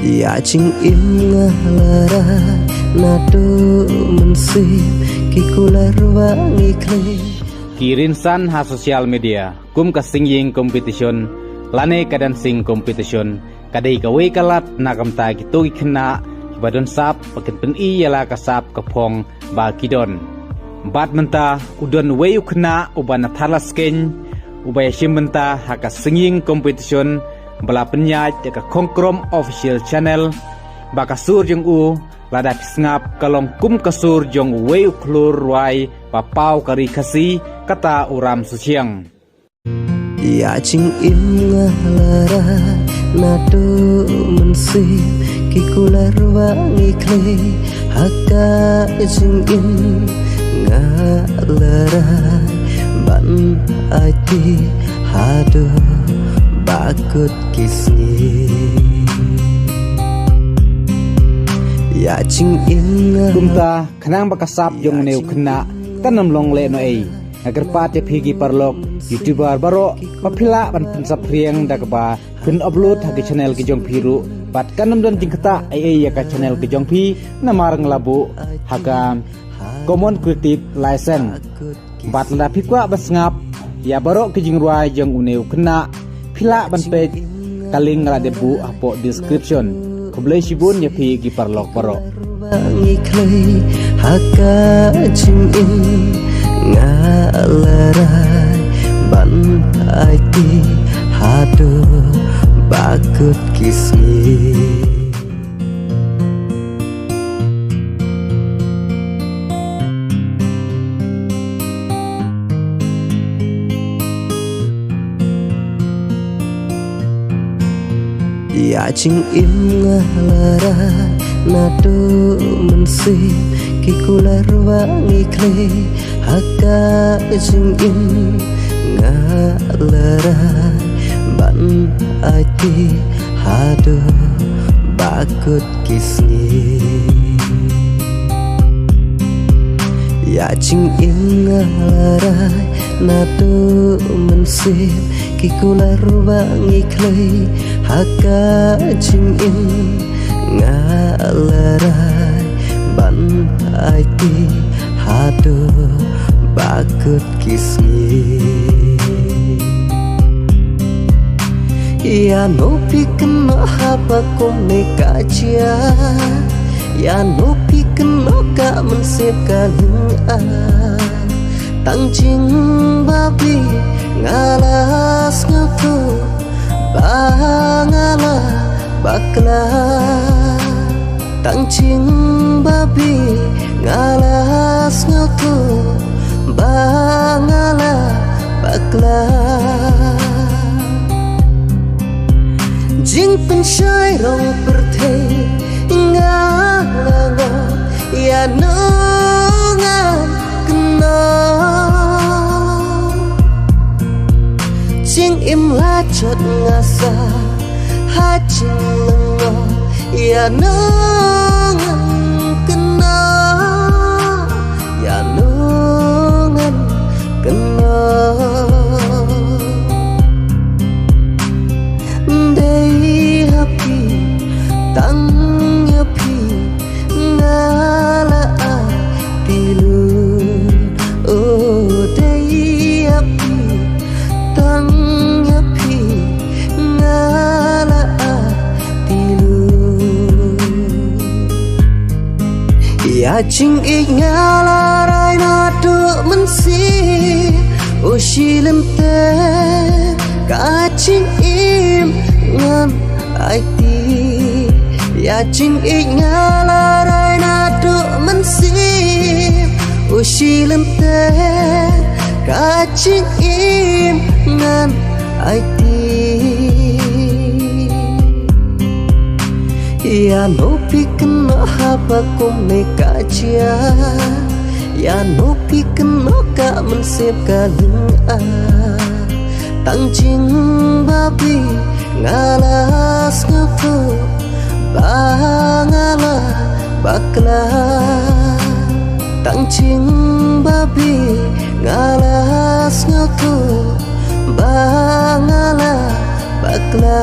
Ya ching im ngalara nado mensip kikular wangi kle Kirinsan ha sosial media kum ka singing competition lane kadan sing competition kadai ka we kalat nakam ta gitu ikna badon sap paket pen I yala kasap kapong ba kidon bat menta udon we ukna ubana thalasken ubaya shimenta haka singing competition bala penyaj ka kongkrom official channel baka sur jong u lada pisngap kalong kum kasur jong we uklur wai papau kari kasi kata uram suciang Ya ching im ngalara nado mensip kikular wangi kle haka ching im ngalara ban ati hado bakut kisni Ya ching im kumta khanang bakasap jong neu khna tanam long le no ei agar pate phigi parlok youtuber baro papila ban pinsap riang dakba kun upload hagi channel ki jong phiru pat kanam don jingkata ai ya ka channel ki jong phi namar nglabu haga common creative license bat la phikwa basngap ya baro ki jingruai jong uneu khna phila ban page kaling ngala debu apo description kublai sibun ya phigi parlok baro wangi kle haka ching im ngalarai ban ati hado bakut kisni Ya ching im ngalara nado mensip kikular wangi kle haka ching im ngalara ban ati hado bakut kisni Ya ching im ngalara nado mensip kikular wangi kle haka ching im ngalara ban ati hado bakut kisni Ya nopi kena hapa kome kacia Ya nopi kena ka mensip kalunga tang ching babi ngalas ngaku bangala bakla tang ching babi ngalas ngaku bangala bakla jing pensyai rong perthei ngala ya nungan kena ching im la chot ngasa ha ching lengo ya nungan kena ya nungan kena dei happy tang ya pi ngala tilu oh dei happy tang ya pi ngala tilu Ya ching ik ngala rai na do mensi o shilem te ka ching im ngan ai ti Ya ching ik ngala rai na do mensi o shilem te ka ching im ngan ai ti Ya nopi kena hapa kome kacia Ya nopi kena ka mensip kalunga tang ching babi ngalas ngaku bangala bakla tang ching babi ngalas ngaku bangala bakla